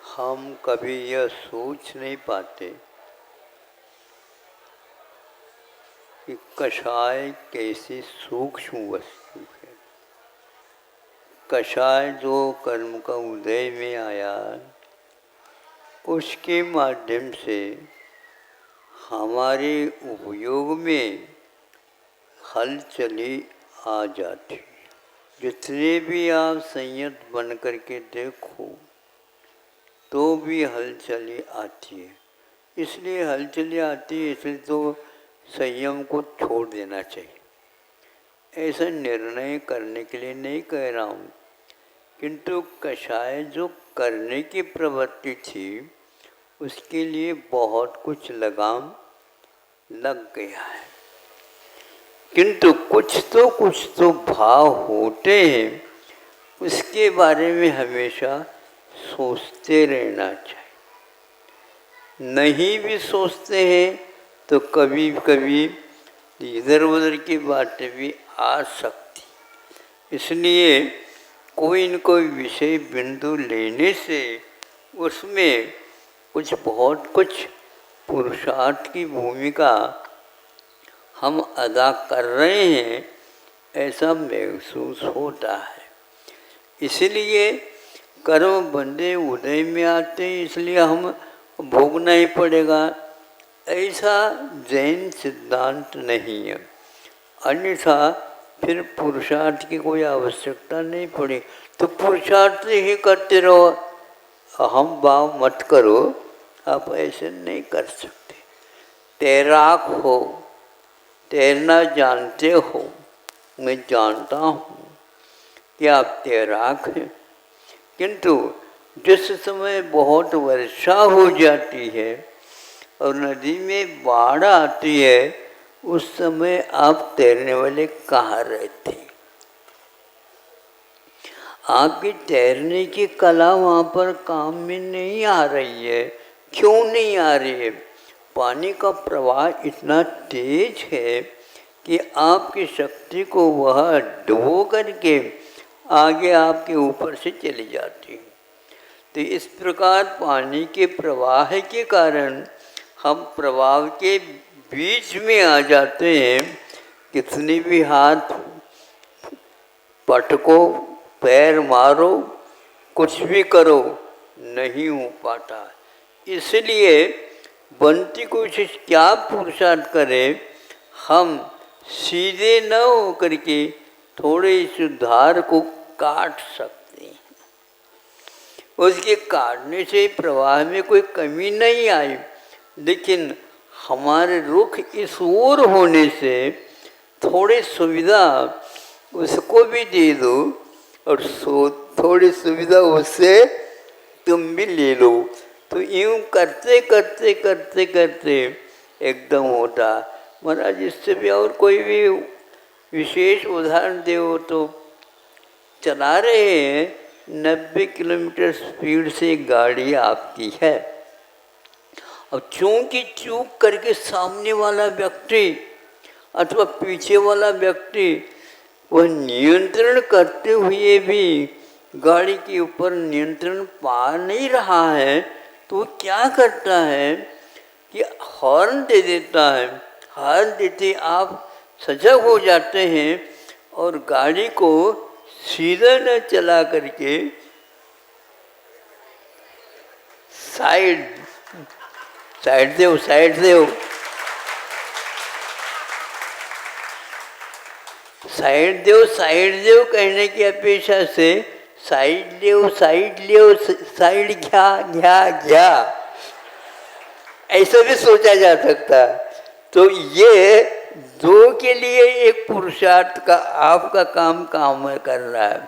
हम कभी यह सोच नहीं पाते कि कषाय कैसी सूक्ष्म वस्तु है। कषाय जो कर्म का उदय में आया, उसके माध्यम से हमारे उपयोग में हलचली आ जाती। जितने भी आप संयत बन करके देखो तो भी हलचली आती है। इसलिए हलचली आती है, इसलिए तो संयम को छोड़ देना चाहिए। ऐसा निर्णय करने के लिए नहीं कह रहा हूँ, किंतु कषाय जो करने की प्रवृत्ति थी उसके लिए बहुत कुछ लगाम लग गया है। किंतु कुछ तो भाव होते हैं, उसके बारे में हमेशा सोचते रहना चाहिए। नहीं भी सोचते हैं तो कभी कभी इधर उधर की बातें भी आ सकती। इसलिए कोई न कोई विषय बिंदु लेने से उसमें बहुत कुछ पुरुषार्थ की भूमिका हम अदा कर रहे हैं, ऐसा महसूस होता है। इसलिए कर्म बंधे उदय में आते हैं, इसलिए हम भोगना ही पड़ेगा, ऐसा जैन सिद्धांत नहीं है। अन्यथा फिर पुरुषार्थ की कोई आवश्यकता नहीं पड़ी, तो पुरुषार्थ ही करते रहो, अहम भाव मत करो। आप ऐसे नहीं कर सकते। तैराक हो, तैरना जानते हो, मैं जानता हूँ कि आप तैराक हैं, किंतु जिस समय बहुत वर्षा हो जाती है और नदी में बाढ़ आती है, उस समय आप तैरने वाले कहाँ रहते हैं? आपकी तैरने की कला वहाँ पर काम में नहीं आ रही है। क्यों नहीं आ रही है? पानी का प्रवाह इतना तेज है कि आपकी शक्ति को वह डुबो करके आगे आपके ऊपर से चली जाती है। तो इस प्रकार पानी के प्रवाह के कारण हम प्रवाह के बीच में आ जाते हैं। कितनी भी हाथ पटको, पैर मारो, कुछ भी करो, नहीं हो पाता। इसलिए बनती कोशिश क्या पुरुषार्थ करें, हम सीधे न हो करके थोड़े इस धार को काट सकते हैं। उसके काटने से प्रवाह में कोई कमी नहीं आई, लेकिन हमारे रुख इस ओर होने से थोड़ी सुविधा उसको भी दे दो और थोड़ी सुविधा उससे तुम भी ले लो। तो यूँ करते करते करते करते एकदम होता। महाराज इससे भी और कोई भी विशेष उदाहरण दो तो चला रहे हैं, 90 किलोमीटर स्पीड से गाड़ी आपकी है, अब चूंकि चूक करके सामने वाला व्यक्ति अथवा पीछे वाला व्यक्ति वह नियंत्रण करते हुए भी गाड़ी के ऊपर नियंत्रण पा नहीं रहा है, तो वो क्या करता है कि हॉर्न दे देता है। हॉर्न देते आप सजग हो जाते हैं और गाड़ी को सीधा न चला करके साइड दो साइड दो कहने की अपेक्षा से साइड घ्या ऐसा भी सोचा जा सकता। तो ये दो के लिए एक पुरुषार्थ का आपका काम कर रहा है।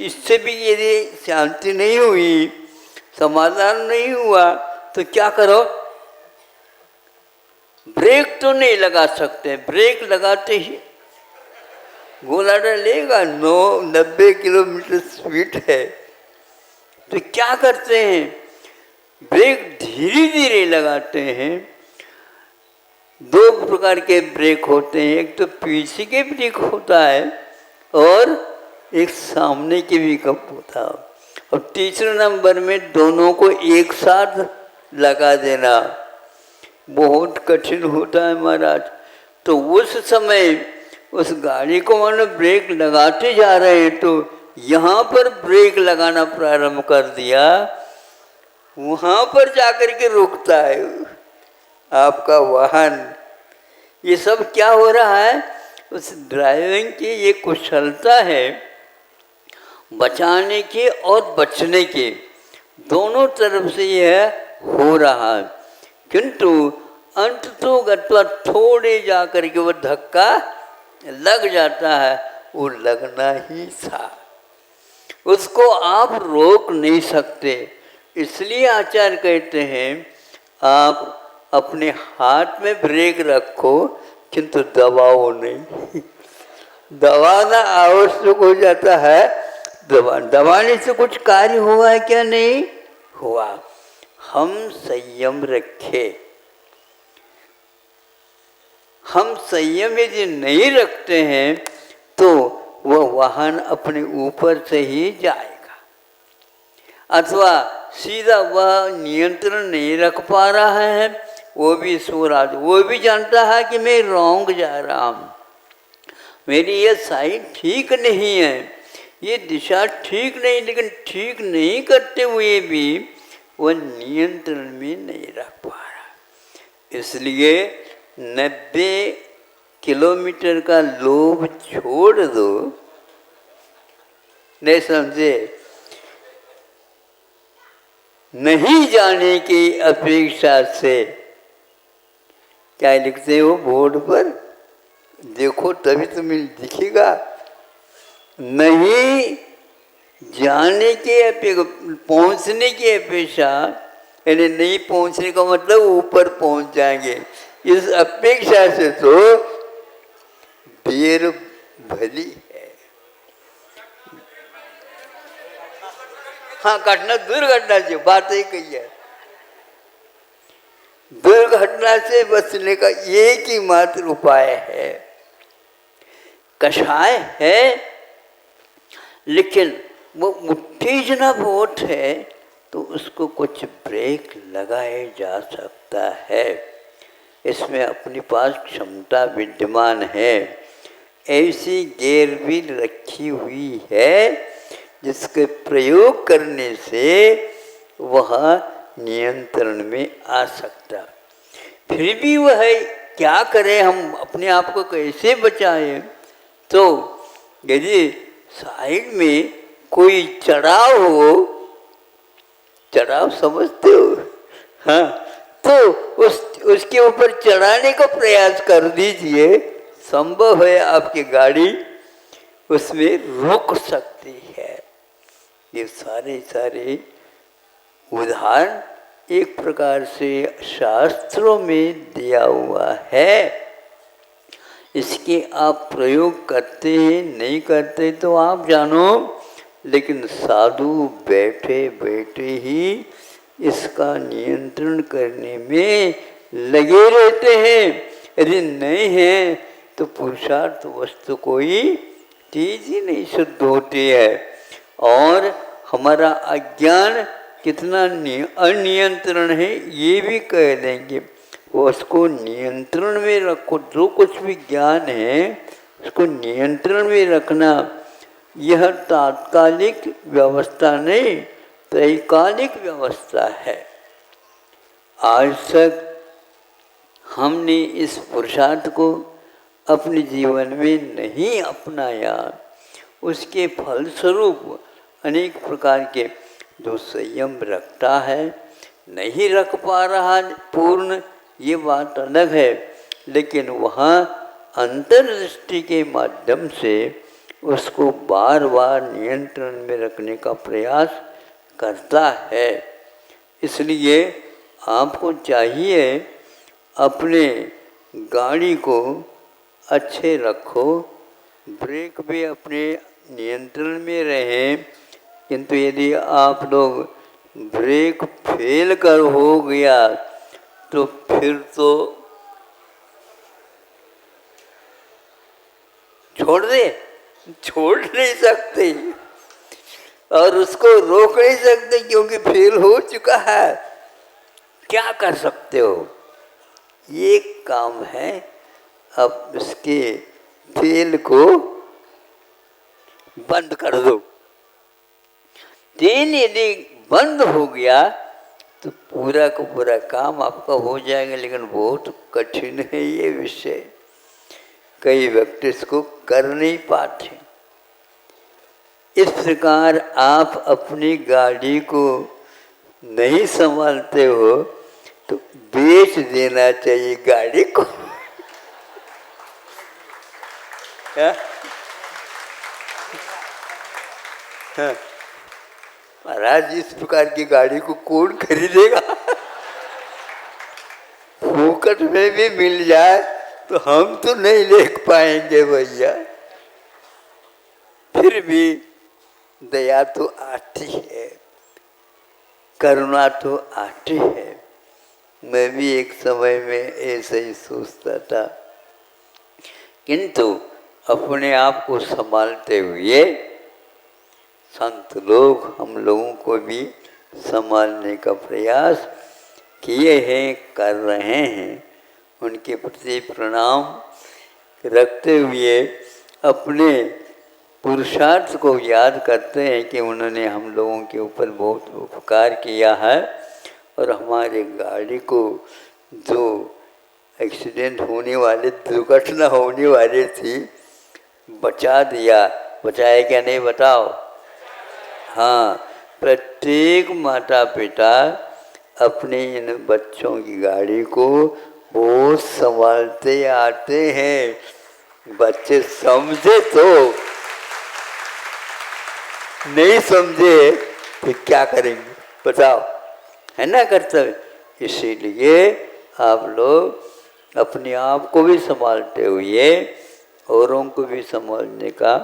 इससे भी यदि शांति नहीं हुई, समाधान नहीं हुआ, तो क्या करो? ब्रेक तो नहीं लगा सकते, ब्रेक लगाते ही गोला डलेगा। 90 किलोमीटर स्पीड है, तो क्या करते हैं? ब्रेक धीरे धीरे लगाते हैं। दो प्रकार के ब्रेक होते हैं, एक तो पीछे के ब्रेक होता है और एक सामने के भी कप होता है। अब तीसरे नंबर में दोनों को एक साथ लगा देना बहुत कठिन होता है महाराज। तो उस समय उस गाड़ी को मानो ब्रेक लगाते जा रहे हैं तो यहाँ पर ब्रेक लगाना प्रारंभ कर दिया, वहाँ पर जाकर के रुकता है आपका वाहन। ये सब क्या हो रहा है? उस ड्राइविंग की ये कुशलता है, बचाने के और बचने के दोनों तरफ से यह हो रहा है। किंतु अंत तो गत्वा थोड़े जा कर के वो धक्का लग जाता है, वो लगना ही था, उसको आप रोक नहीं सकते। इसलिए आचार्य कहते हैं आप अपने हाथ में ब्रेक रखो किंतु दबाओ नहीं। दबाना आवश्यक हो जाता है, दबाने से कुछ कार्य हुआ है क्या? नहीं हुआ। हम संयम रखे, हम संयम यदि नहीं रखते हैं तो वह वाहन अपने ऊपर से ही जाएगा, अथवा सीधा वह नियंत्रण नहीं रख पा रहा है, वो भी सो रहा, वो भी जानता है कि मैं रॉन्ग जा रहा हूँ, मेरी ये साइड ठीक नहीं है, ये दिशा ठीक नहीं, लेकिन ठीक नहीं करते हुए भी वह नियंत्रण में नहीं रख पा रहा। इसलिए 90 किलोमीटर का लोभ छोड़ दो, नहीं समझे? नहीं जाने की अपेक्षा से, क्या लिखते हो बोर्ड पर? देखो तभी तुम्हें दिखेगा। नहीं जाने की अपेक्षा, पहुंचने की अपेक्षा, यानी नहीं पहुंचने का मतलब ऊपर पहुंच जाएंगे, इस अपेक्षा से तो देर भली है। हाँ, घटना दुर्घटना से बात ही कही है। दुर्घटना से बचने का एक ही मात्र उपाय है, कषाय है, लेकिन वो उत्तेजना बहुत है तो उसको कुछ ब्रेक लगाया जा सकता है, इसमें अपने पास क्षमता विद्यमान है। ऐसी गियर भी रखी हुई है जिसके प्रयोग करने से वह नियंत्रण में आ सकता। फिर भी वह क्या करें, हम अपने आप को कैसे बचाएं? तो यदि साइड में कोई चढ़ाव हो, चढ़ाव समझते हो? हाँ, तो उसके ऊपर चढ़ाने का प्रयास कर दीजिए, संभव है आपकी गाड़ी उसमें रुक सकती है। ये सारे उदाहरण एक प्रकार से शास्त्रों में दिया हुआ है। इसके आप प्रयोग करते हैं नहीं करते तो आप जानो, लेकिन साधु बैठे बैठे ही इसका नियंत्रण करने में लगे रहते हैं। यदि नहीं है तो पुरुषार्थ वस्तु कोई चीज ही नहीं शुद्ध होती है, और हमारा अज्ञान कितना अनियंत्रण है ये भी कह देंगे। उसको नियंत्रण में रखो, जो कुछ भी ज्ञान है उसको नियंत्रण में रखना। यह तात्कालिक व्यवस्था नहीं, त्रैकालिक व्यवस्था है। आज तक हमने इस पुरुषार्थ को अपने जीवन में नहीं अपनाया, उसके फलस्वरूप अनेक प्रकार के जो संयम रखता है नहीं रख पा रहा पूर्ण, ये बात अलग है, लेकिन वहाँ अंतर्दृष्टि के माध्यम से उसको बार बार नियंत्रण में रखने का प्रयास करता है। इसलिए आपको चाहिए अपने गाड़ी को अच्छे रखो, ब्रेक भी अपने नियंत्रण में रहे, किंतु यदि आप लोग ब्रेक फेल कर हो गया तो फिर तो छोड़ नहीं सकते। और उसको रोक नहीं सकते क्योंकि फेल हो चुका है। क्या कर सकते हो? ये काम है, अब उसके फेल को बंद कर दो। तेल यदि बंद हो गया तो पूरा का पूरा काम आपका हो जाएगा, लेकिन बहुत कठिन है ये विषय। कई व्यक्ति इसको कर नहीं पाते। इस प्रकार आप अपनी गाड़ी को नहीं संभालते हो तो बेच देना चाहिए गाड़ी को। महाराज, इस प्रकार की गाड़ी को कौन खरीदेगा? फोकट में भी मिल जाए तो हम तो नहीं ले पाएंगे भैया। फिर भी दया तो आती है, करुणा तो आती है। मैं भी एक समय में ऐसे ही सोचता था, किंतु अपने आप को संभालते हुए संत लोग हम लोगों को भी संभालने का प्रयास किए हैं, कर रहे हैं। उनके प्रति प्रणाम रखते हुए अपने पुरुषार्थ को याद करते हैं कि उन्होंने हम लोगों के ऊपर बहुत उपकार किया है और हमारी गाड़ी को जो एक्सीडेंट होने वाले, दुर्घटना होने वाली थी, बचा दिया। बचाए क्या नहीं बताओ? हाँ, प्रत्येक माता पिता अपने इन बच्चों की गाड़ी को बहुत संभालते आते हैं। बच्चे समझे तो, नहीं समझे तो क्या करेंगे बताओ, है ना कर्तव्य। इसीलिए आप लोग अपने आप को भी संभालते हुए औरों को भी संभालने का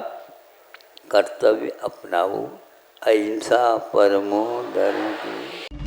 कर्तव्य अपनाओ। अहिंसा परमो धर्म की।